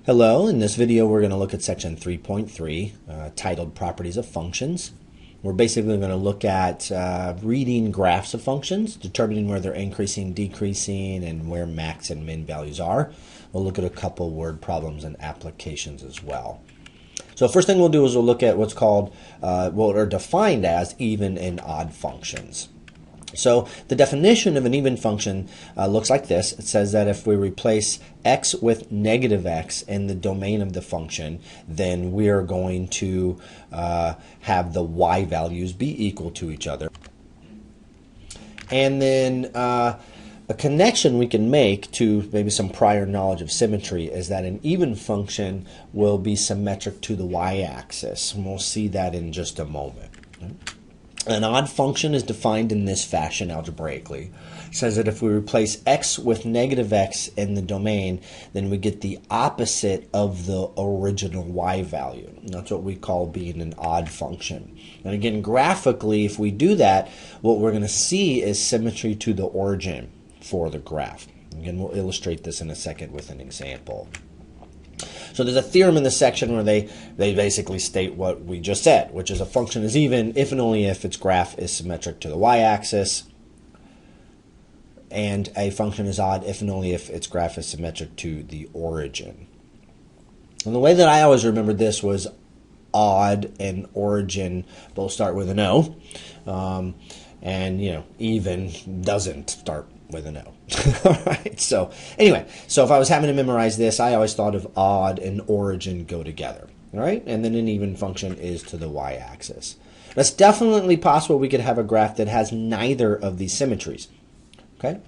Hello, in this video we're going to look at section 3.3 titled Properties of Functions. We're basically going to look at reading graphs of functions, determining where they're increasing, decreasing, and where max and min values are. We'll look at a couple word problems and applications as well. So first thing we'll do is we'll look at what's called, what are defined as even and odd functions. So the definition of an even function looks like this. It says that if we replace x with negative x in the domain of the function, then we are going to have the y values be equal to each other. And then a connection we can make to maybe some prior knowledge of symmetry is that an even function will be symmetric to the y-axis. And we'll see that in just a moment. An odd function is defined in this fashion algebraically. It says that if we replace x with negative x in the domain, then we get the opposite of the original y value. And that's what we call being an odd function. And again, graphically, if we do that, what we're going to see is symmetry to the origin for the graph. Again, we'll illustrate this in a second with an example. So there's a theorem in this section where they basically state what we just said, which is a function is even if and only if its graph is symmetric to the y-axis, and a function is odd if and only if its graph is symmetric to the origin. And the way that I always remembered this was odd and origin both start with an O, and even doesn't start with an O. All right. So anyway, so if I was having to memorize this, I always thought of odd and origin go together. All right, and then an even function is to the y-axis. It's definitely possible we could have a graph that has neither of these symmetries. Okay.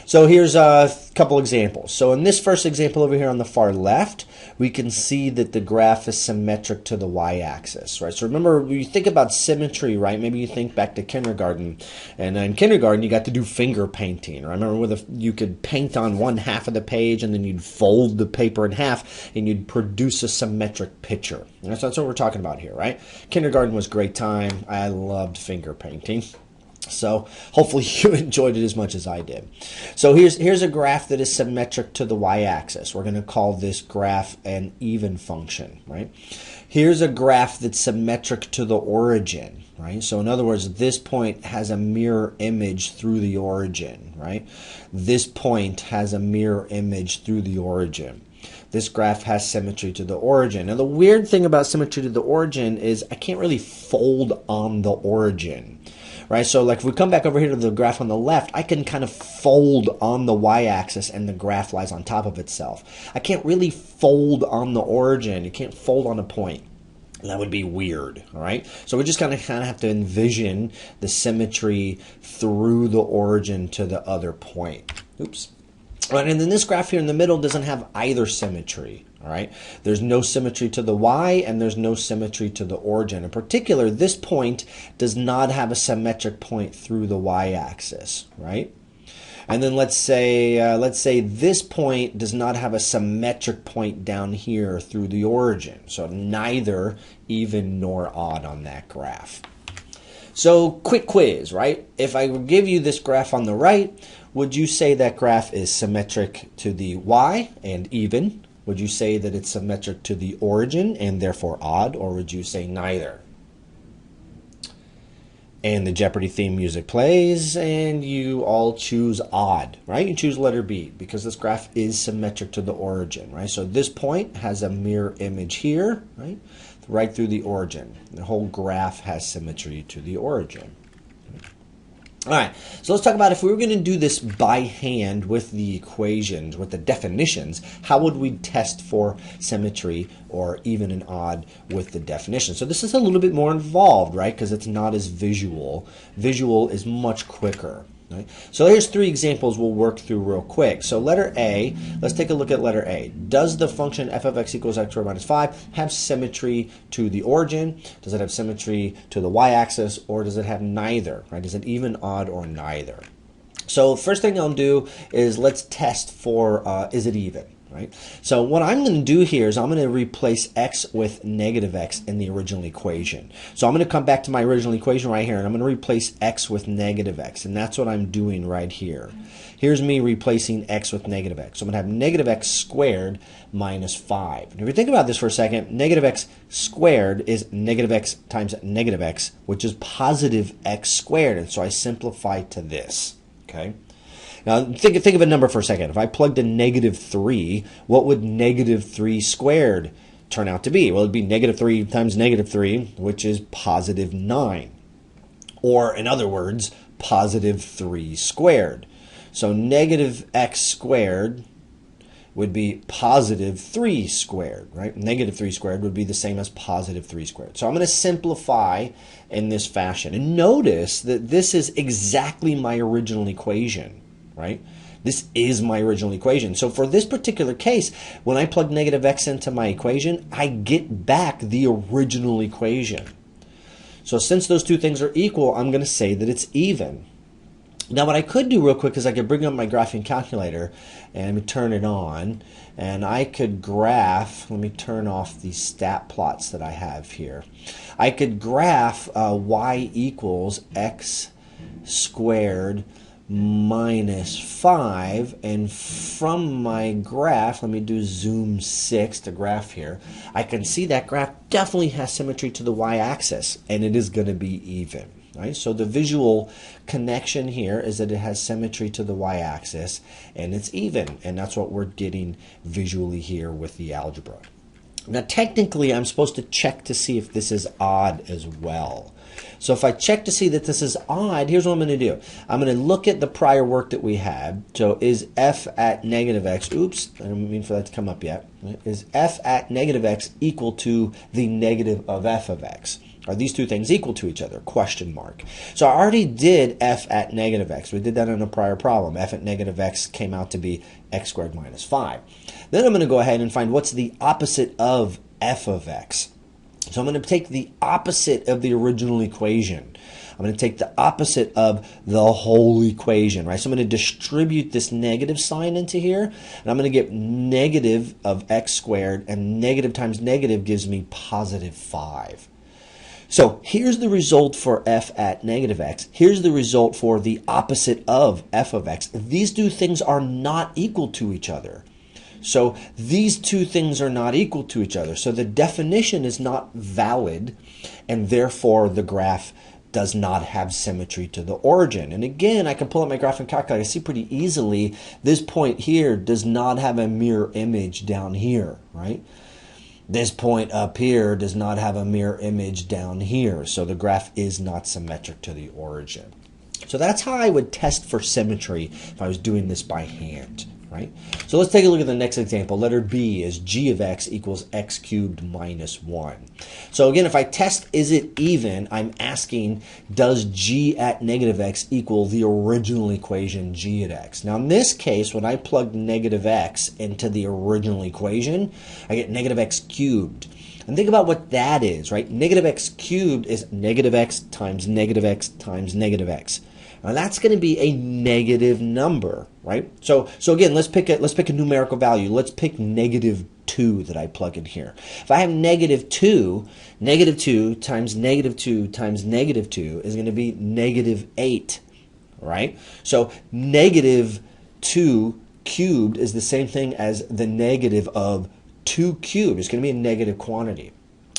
So here's a couple examples. So in this first example over here on the far left, we can see that the graph is symmetric to the y-axis, right? So remember, when you think about symmetry, right? Maybe you think back to kindergarten, and in kindergarten you got to do finger painting. Right? I remember you could paint on one half of the page, and then you'd fold the paper in half, and you'd produce a symmetric picture. And that's what we're talking about here, right? Kindergarten was a great time. I loved finger painting. So hopefully you enjoyed it as much as I did. So here's a graph that is symmetric to the y-axis. We're going to call this graph an even function, right? Here's a graph that's symmetric to the origin, right? So in other words, this point has a mirror image through the origin, right? This point has a mirror image through the origin. This graph has symmetry to the origin. Now the weird thing about symmetry to the origin is I can't really fold on the origin. Right, so like if we come back over here to the graph on the left, I can kind of fold on the y-axis and the graph lies on top of itself. I can't really fold on the origin. You can't fold on a point. That would be weird, all right? So we just kind of have to envision the symmetry through the origin to the other point. Oops. Right, and then this graph here in the middle doesn't have either symmetry. All right, there's no symmetry to the y and there's no symmetry to the origin. In particular, this point does not have a symmetric point through the y-axis, right? And then let's say this point does not have a symmetric point down here through the origin. So neither even nor odd on that graph. So quick quiz, right? If I give you this graph on the right, would you say that graph is symmetric to the y and even? Would you say that it's symmetric to the origin and therefore odd, or would you say neither? And the Jeopardy theme music plays, and you all choose odd, right? You choose letter B because this graph is symmetric to the origin, right? So this point has a mirror image here, right through the origin. The whole graph has symmetry to the origin. All right, so let's talk about if we were going to do this by hand with the equations, with the definitions, how would we test for symmetry or even and odd with the definition? So this is a little bit more involved, right, because it's not as visual. Visual is much quicker. Right? So here's three examples we'll work through real quick. So letter A, let's take a look at letter A. Does the function f of x equals x squared minus 5 have symmetry to the origin? Does it have symmetry to the y-axis, or does it have neither? Right? Is it even, odd, or neither? So first thing I'll do is let's test for is it even, right? So what I'm going to do here is I'm going to replace x with negative x in the original equation. So I'm going to come back to my original equation right here, and I'm going to replace x with negative x, and that's what I'm doing right here. Here's me replacing x with negative x. So I'm going to have negative x squared minus 5. And if you think about this for a second, negative x squared is negative x times negative x, which is positive x squared. And so I simplify to this. Okay. Now think of a number for a second. If I plugged in negative 3, what would negative 3 squared turn out to be? Well, it'd be negative 3 times negative 3, which is positive 9. Or in other words, positive 3 squared. So negative x squared would be positive 3 squared, right? Negative 3 squared would be the same as positive 3 squared. So I'm going to simplify in this fashion. And notice that this is exactly my original equation, right? This is my original equation. So for this particular case, when I plug negative x into my equation, I get back the original equation. So since those two things are equal, I'm going to say that it's even. Now what I could do real quick is I could bring up my graphing calculator and turn it on, and I could graph, let me turn off these stat plots that I have here. I could graph y equals x squared minus 5, and from my graph, let me do zoom 6 to graph here, I can see that graph definitely has symmetry to the y-axis, and it is going to be even. Right? So the visual connection here is that it has symmetry to the y-axis, and it's even, and that's what we're getting visually here with the algebra. Now technically I'm supposed to check to see if this is odd as well. So if I check to see that this is odd, here's what I'm going to do. I'm going to look at the prior work that we had. So is f at negative x, oops, I didn't mean for that to come up yet. Is f at negative x equal to the negative of f of x? Are these two things equal to each other? Question mark. So I already did f at negative x. We did that in a prior problem. F at negative x came out to be x squared minus 5. Then I'm going to go ahead and find what's the opposite of f of x. So I'm going to take the opposite of the original equation. I'm going to take the opposite of the whole equation, right? So I'm going to distribute this negative sign into here, and I'm going to get negative of x squared, and negative times negative gives me positive 5. So here's the result for f at negative x. Here's the result for the opposite of f of x. These two things are not equal to each other. So these two things are not equal to each other. So the definition is not valid, and therefore the graph does not have symmetry to the origin. And again, I can pull up my graphing calculator. I see pretty easily this point here does not have a mirror image down here, right? This point up here does not have a mirror image down here, so the graph is not symmetric to the origin. So that's how I would test for symmetry if I was doing this by hand, right? So let's take a look at the next example. Letter B is g of x equals x cubed minus 1. So again, if I test is it even, I'm asking does g at negative x equal the original equation g at x. Now in this case, when I plug negative x into the original equation, I get negative x cubed. And think about what that is, right? Negative x cubed is negative x times negative x times negative x. Now that's going to be a negative number, right? So again, let's pick a numerical value. Let's pick negative 2 that I plug in here. If I have negative 2 times negative 2 times negative 2 is going to be negative 8, right? So negative 2 cubed is the same thing as the negative of 2 cubed. It's going to be a negative quantity.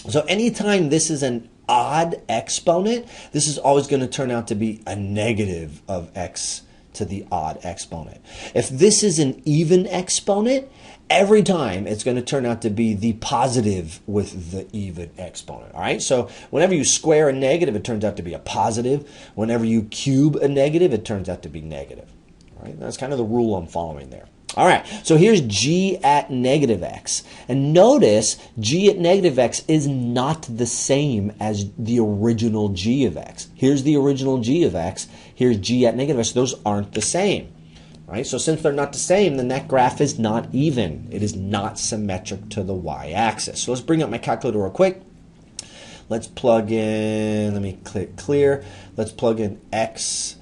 So anytime this is an odd exponent, this is always going to turn out to be a negative of x to the odd exponent. If this is an even exponent, every time it's going to turn out to be the positive with the even exponent. All right, so whenever you square a negative, it turns out to be a positive. Whenever you cube a negative, it turns out to be negative. All right, that's kind of the rule I'm following there. All right, so here's g at negative x. And notice g at negative x is not the same as the original g of x. Here's the original g of x. Here's g at negative x. Those aren't the same. All right, so since they're not the same, then that graph is not even. It is not symmetric to the y-axis. So let's bring up my calculator real quick. Let's plug in, let me click clear. Let's plug in x.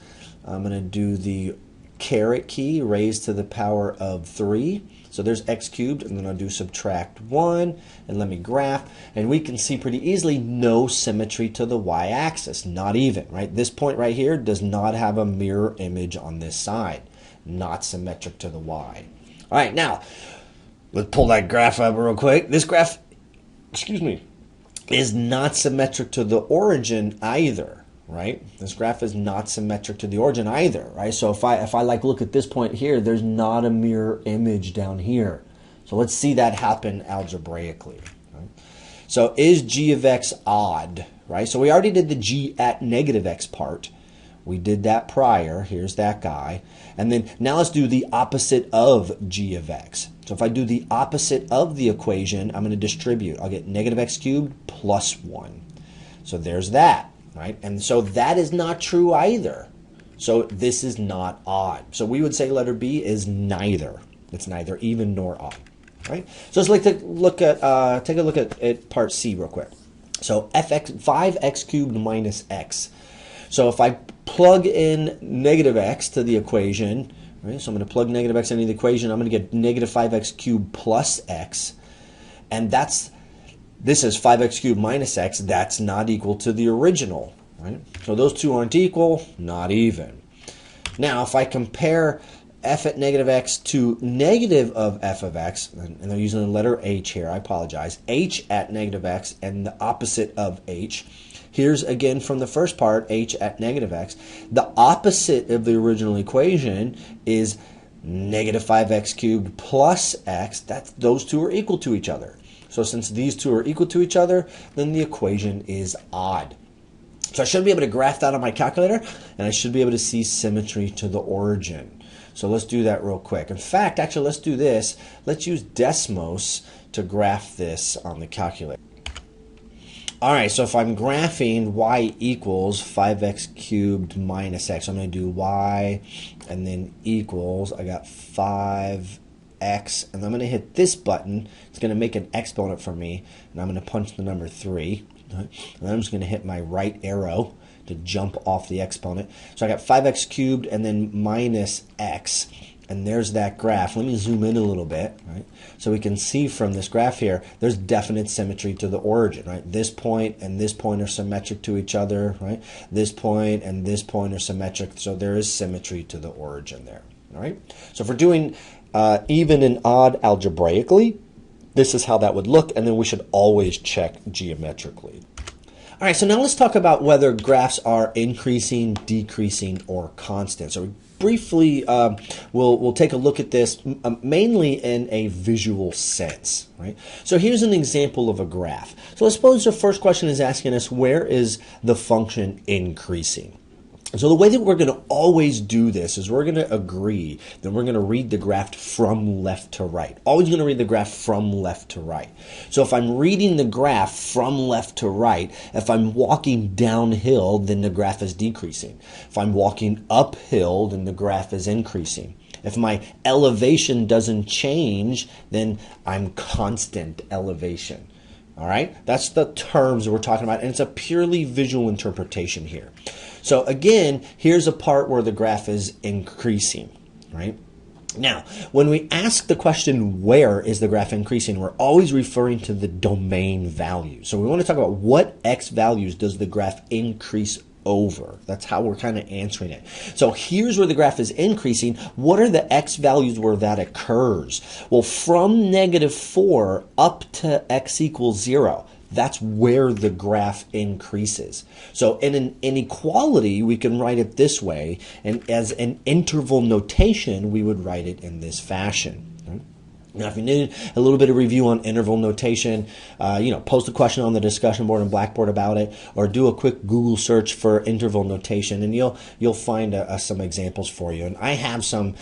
I'm going to do the caret key raised to the power of 3. So there's x cubed, and then I'll do subtract 1, and let me graph. And we can see pretty easily no symmetry to the y-axis, not even, right? This point right here does not have a mirror image on this side, not symmetric to the y. All right, now, let's pull that graph up real quick. This graph, excuse me, is not symmetric to the origin either. Right? This graph is not symmetric to the origin either, right? So if I like look at this point here, there's not a mirror image down here. So let's see that happen algebraically. Right? So is g of x odd, right? So we already did the g at negative x part. We did that prior. Here's that guy. And then now let's do the opposite of g of x. So if I do the opposite of the equation, I'm going to distribute. I'll get negative x cubed plus 1. So there's that. Right? And so that is not true either. So this is not odd. So we would say letter B is neither. It's neither even nor odd. Right? So let's take a look at part C real quick. So 5x cubed minus x. So if I plug in negative x to the equation, right? So I'm going to plug negative x into the equation. I'm going to get negative 5x cubed plus x. And this is 5x cubed minus x. That's not equal to the original, right? So those two aren't equal, not even. Now, if I compare f at negative x to negative of f of x, and they're using the letter h here, I apologize, h at negative x and the opposite of h. Here's again from the first part, h at negative x. The opposite of the original equation is negative 5x cubed plus x. Those two are equal to each other. So since these two are equal to each other, then the equation is odd. So I should be able to graph that on my calculator, and I should be able to see symmetry to the origin. So let's do that real quick. In fact, actually, let's do this. Let's use Desmos to graph this on the calculator. All right, so if I'm graphing y equals 5x cubed minus x, I'm going to do y and then equals, I got 5x, and I'm going to hit this button. It's going to make an exponent for me, and I'm going to punch the number 3. And then I'm just going to hit my right arrow to jump off the exponent. So I got 5x cubed and then minus x, and there's that graph. Let me zoom in a little bit, right? So we can see from this graph here, there's definite symmetry to the origin, right? This point and this point are symmetric to each other, right? This point and this point are symmetric, so there is symmetry to the origin there, all right? So if we're doing even and odd algebraically, this is how that would look, and then we should always check geometrically. All right, so now let's talk about whether graphs are increasing, decreasing, or constant. So briefly, we'll take a look at this mainly in a visual sense, right? So here's an example of a graph. So let's suppose the first question is asking us, where is the function increasing? So the way that we're going to always do this is we're going to agree that we're going to read the graph from left to right. Always going to read the graph from left to right. So if I'm reading the graph from left to right, if I'm walking downhill, then the graph is decreasing. If I'm walking uphill, then the graph is increasing. If my elevation doesn't change, then I'm constant elevation. All right? That's the terms we're talking about, and it's a purely visual interpretation here. So again, here's a part where the graph is increasing, right? Now, when we ask the question, where is the graph increasing, we're always referring to the domain value. So we want to talk about what x values does the graph increase over. That's how we're kind of answering it. So here's where the graph is increasing. What are the x values where that occurs? Well, from -4 up to x equals 0. That's where the graph increases. So in an inequality, we can write it this way, and as an interval notation, we would write it in this fashion. Now, if you need a little bit of review on interval notation, post a question on the discussion board and Blackboard about it, or do a quick Google search for interval notation, and you'll find some examples for you. And I have some,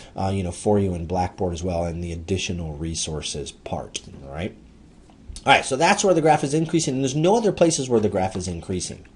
for you in Blackboard as well in the additional resources part. All right. All right, so that's where the graph is increasing, and there's no other places where the graph is increasing.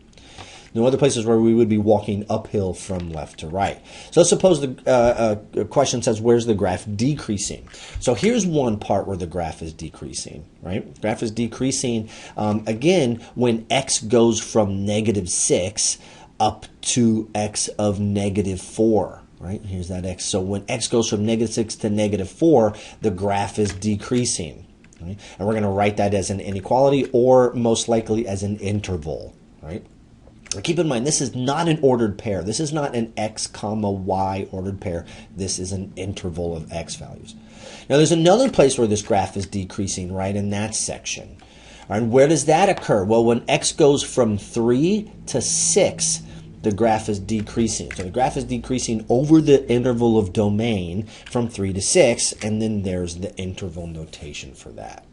No other places where we would be walking uphill from left to right. So let's suppose the question says, where's the graph decreasing? So here's one part where the graph is decreasing, right? The graph is decreasing, again, when x goes from -6 up to x of -4. right? Here's that x. So when x goes from -6 to -4, the graph is decreasing. Right? And we're going to write that as an inequality or most likely as an interval, right? Keep in mind, this is not an ordered pair. This is not an x comma y ordered pair. This is an interval of x values. Now, there's another place where this graph is decreasing, right, in that section. All right, and where does that occur? Well, when x goes from 3 to 6, the graph is decreasing. So the graph is decreasing over the interval of domain from 3 to 6, and then there's the interval notation for that.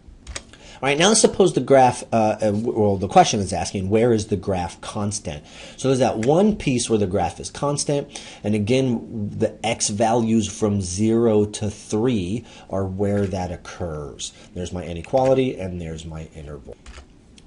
All right, now let's suppose the graph, well, the question is asking, where is the graph constant? So there's that one piece where the graph is constant, and again, the x values from 0 to 3 are where that occurs. There's my inequality, and there's my interval.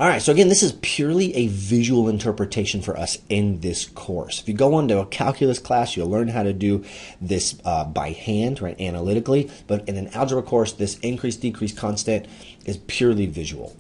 All right, so again, this is purely a visual interpretation for us in this course. If you go on to a calculus class, you'll learn how to do this by hand, right, analytically. But in an algebra course, this increase, decrease constant is purely visual.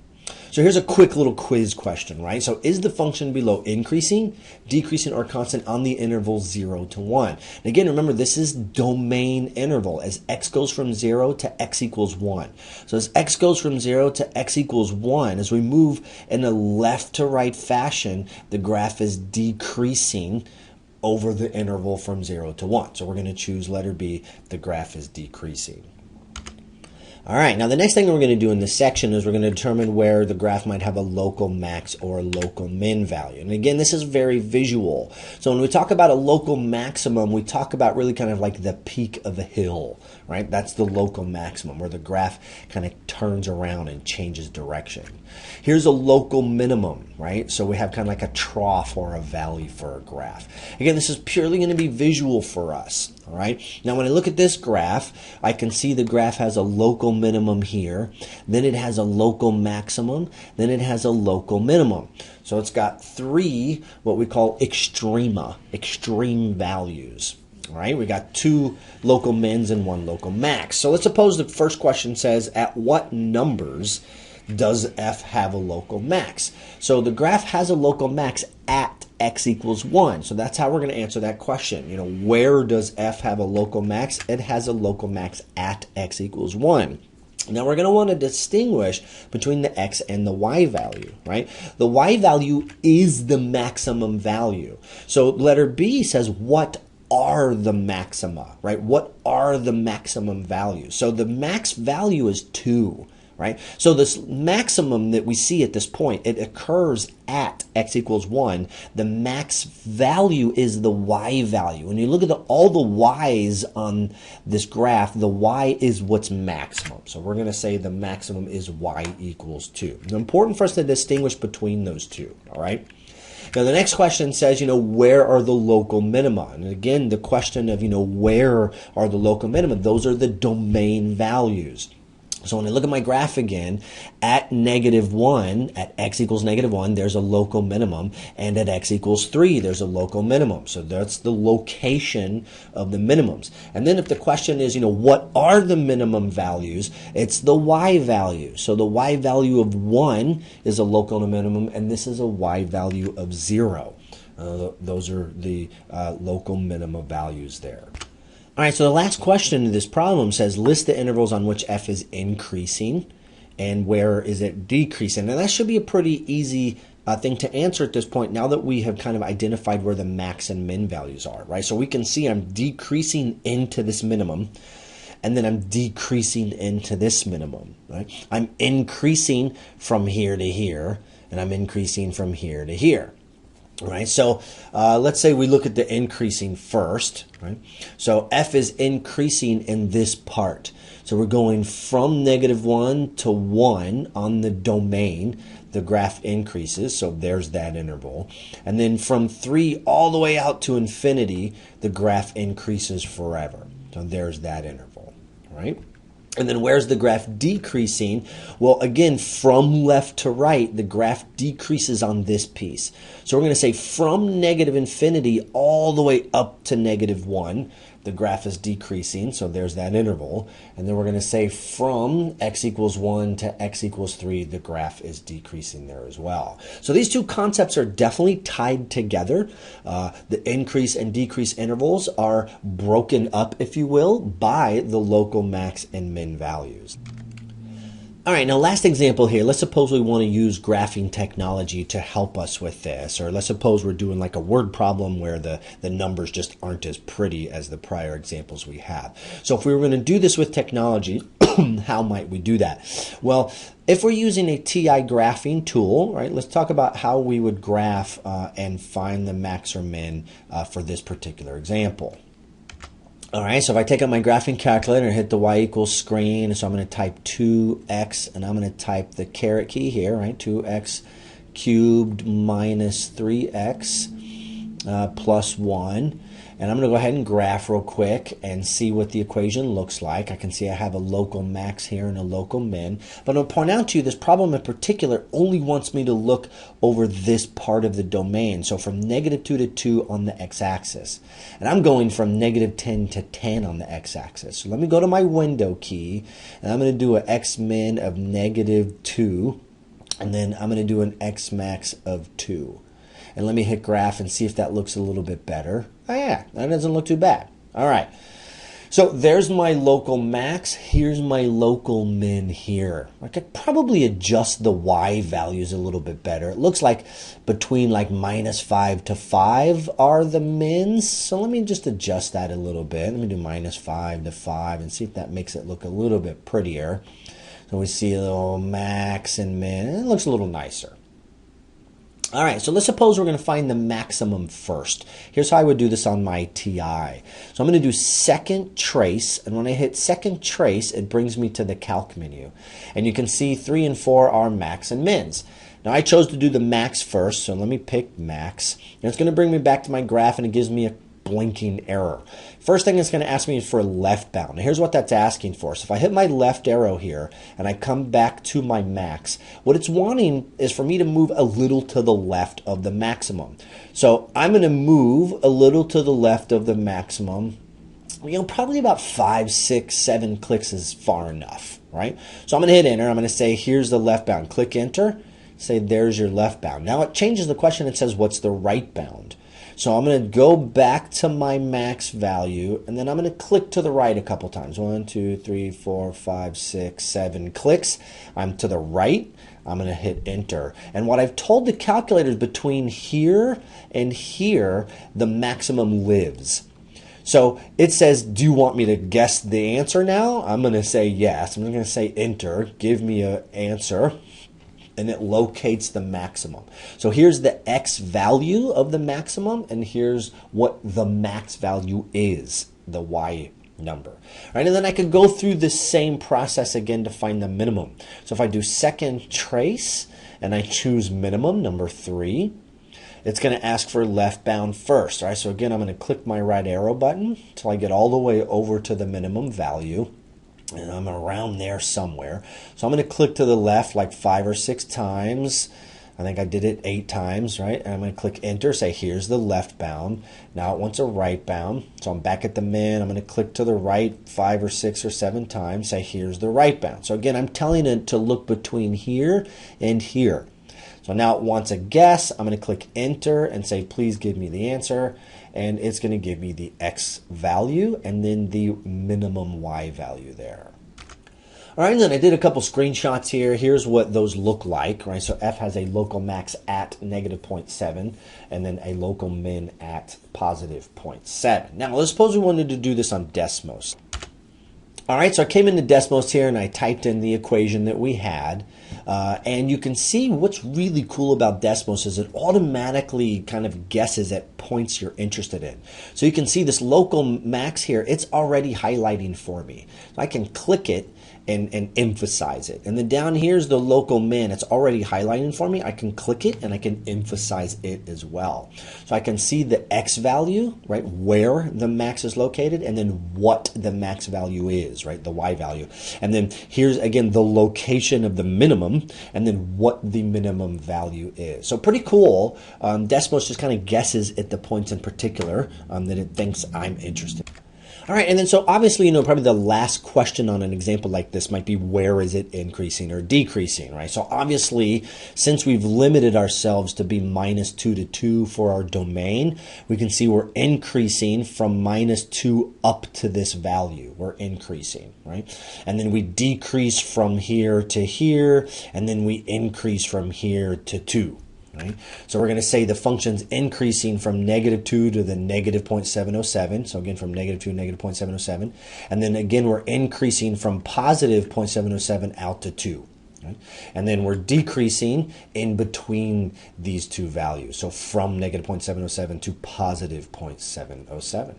So here's a quick little quiz question, right? So is the function below increasing, decreasing, or constant on the interval 0 to 1? And again, remember, this is domain interval as x goes from 0 to x equals 1. So as x goes from 0 to x equals 1, as we move in a left to right fashion, the graph is decreasing over the interval from 0 to 1. So we're going to choose letter B, the graph is decreasing. All right, now the next thing we're going to do in this section is we're going to determine where the graph might have a local max or a local min value. And again, this is very visual. So when we talk about a local maximum, we talk about really kind of like the peak of a hill, right? That's the local maximum where the graph kind of turns around and changes direction. Here's a local minimum, right? So we have kind of like a trough or a valley for a graph. Again, this is purely going to be visual for us, all right? Now when I look at this graph, I can see the graph has a local minimum here, then it has a local maximum, then it has a local minimum. So it's got three what we call extrema, extreme values. All right, we got two local mins and one local max. So let's suppose the first question says, at what numbers does f have a local max? So the graph has a local max at x equals 1. So that's how we're going to answer that question. You know, where does f have a local max? It has a local max at x equals 1. Now we're going to want to distinguish between the x and the y value, right? The y value is the maximum value. So letter B says, what are the maxima, right? What are the maximum values? So the max value is 2. Right? So this maximum that we see at this point, it occurs at x equals 1. The max value is the y value. When you look at all the y's on this graph, the y is what's maximum. So we're going to say the maximum is y equals 2. It's important for us to distinguish between those two, all right? Now the next question says, you know, where are the local minima? And again, the question of, you know, where are the local minima? Those are the domain values. So when I look at my graph again, at -1, at x equals -1, there's a local minimum, and at x equals 3, there's a local minimum. So that's the location of the minimums. And then if the question is, you know, what are the minimum values? It's the y value. So the y value of 1 is a local minimum, and this is a y value of 0. Those are the local minima values there. All right, so the last question in this problem says, list the intervals on which f is increasing and where is it decreasing. And that should be a pretty easy thing to answer at this point now that we have kind of identified where the max and min values are, right? So we can see I'm decreasing into this minimum, and then I'm decreasing into this minimum, right? I'm increasing from here to here, and I'm increasing from here to here. Right, so let's say we look at the increasing first, right? So f is increasing in this part. So we're going from -1 to 1 on the domain. The graph increases, so there's that interval. And then from 3 all the way out to infinity, the graph increases forever. So there's that interval, right? And then where's the graph decreasing? Well, again, from left to right, the graph decreases on this piece. So we're going to say from -infinity all the way up to -1, the graph is decreasing, so there's that interval. And then we're going to say from x equals 1 to x equals 3, the graph is decreasing there as well. So these two concepts are definitely tied together. The increase and decrease intervals are broken up, if you will, by the local max and min values. All right, now last example here. Let's suppose we want to use graphing technology to help us with this, or let's suppose we're doing like a word problem where the numbers just aren't as pretty as the prior examples we have. So if we were going to do this with technology, how might we do that? Well, if we're using a TI graphing tool, right, let's talk about how we would graph and find the max or min for this particular example. All right, so if I take out my graphing calculator and hit the y equals screen, so I'm going to type 2x, and I'm going to type the caret key here, right, 2x cubed minus 3x plus 1. And I'm going to go ahead and graph real quick and see what the equation looks like. I can see I have a local max here and a local min. But I'll point out to you, this problem in particular only wants me to look over this part of the domain. So from -2 to 2 on the x-axis. And I'm going from -10 to 10 on the x-axis. So let me go to my window key, and I'm going to do an x-min of -2. And then I'm going to do an x-max of 2. And let me hit graph and see if that looks a little bit better. Oh yeah, that doesn't look too bad. All right. So there's my local max. Here's my local min here. I could probably adjust the y values a little bit better. It looks like between like -5 to 5 are the mins. So let me just adjust that a little bit. Let me do -5 to 5 and see if that makes it look a little bit prettier. So we see a little max and min. It looks a little nicer. All right, so let's suppose we're going to find the maximum first. Here's how I would do this on my TI. So I'm going to do second trace, and when I hit second trace, it brings me to the calc menu. And you can see 3 and 4 are max and mins. Now I chose to do the max first, so let me pick max. And it's going to bring me back to my graph, and it gives me a blinking error. First thing it's going to ask me is for left bound. Now here's what that's asking for. So if I hit my left arrow here and I come back to my max, what it's wanting is for me to move a little to the left of the maximum. So I'm going to move a little to the left of the maximum. You know, probably about 5, 6, 7 clicks is far enough, right? So I'm going to hit enter. I'm going to say, here's the left bound. Click enter. Say, there's your left bound. Now it changes the question. It says, what's the right bound? So I'm going to go back to my max value, and then I'm going to click to the right a couple times. 1, 2, 3, 4, 5, 6, 7 clicks. I'm to the right. I'm going to hit enter. And what I've told the calculator is between here and here, the maximum lives. So it says, do you want me to guess the answer now? I'm going to say yes. I'm going to say enter. Give me an answer. And it locates the maximum. So here's the x value of the maximum, and here's what the max value is, the y number. All right, and then I could go through the same process again to find the minimum. So if I do second trace and I choose minimum, number 3, it's going to ask for left bound first. All right, so again, I'm going to click my right arrow button until I get all the way over to the minimum value. And I'm around there somewhere. So I'm going to click to the left like 5 or 6 times. I think I did it 8 times, right? And I'm going to click enter, say here's the left bound. Now it wants a right bound. So I'm back at the min. I'm going to click to the right 5 or 6 or 7 times, say here's the right bound. So again, I'm telling it to look between here and here. So now it wants a guess. I'm going to click enter and say please give me the answer. And it's going to give me the x value and then the minimum y value there. All right, and then I did a couple screenshots here. Here's what those look like, right? So f has a local max at -0.7 and then a local min at +0.7. Now, let's suppose we wanted to do this on Desmos. All right, so I came into Desmos here and I typed in the equation that we had. And you can see what's really cool about Desmos is it automatically kind of guesses at points you're interested in. So you can see this local max here, it's already highlighting for me. So I can click it and emphasize it. And then down here's the local min. It's already highlighting for me. I can click it and I can emphasize it as well. So I can see the x value, right, where the max is located, and then what the max value is, right, the y value. And then here's, again, the location of the minimum, and then what the minimum value is. So pretty cool. Desmos just kind of guesses at the points in particular that it thinks I'm interested in. All right, and then so obviously, probably the last question on an example like this might be, where is it increasing or decreasing, right? So obviously, since we've limited ourselves to be -2 to 2 for our domain, we can see we're increasing from -2 up to this value. We're increasing, right? And then we decrease from here to here, and then we increase from here to 2. Right? So we're going to say the function's increasing from -2 to the -0.707. So again, from -2 to -0.707. And then again, we're increasing from positive 0.707 out to 2. Right? And then we're decreasing in between these two values. So from -0.707 to positive 0.707.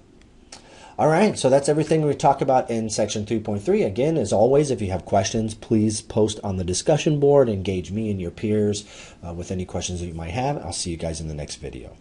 All right, so that's everything we talk about in section 3.3. Again, as always, if you have questions, please post on the discussion board. Engage me and your peers with any questions that you might have. I'll see you guys in the next video.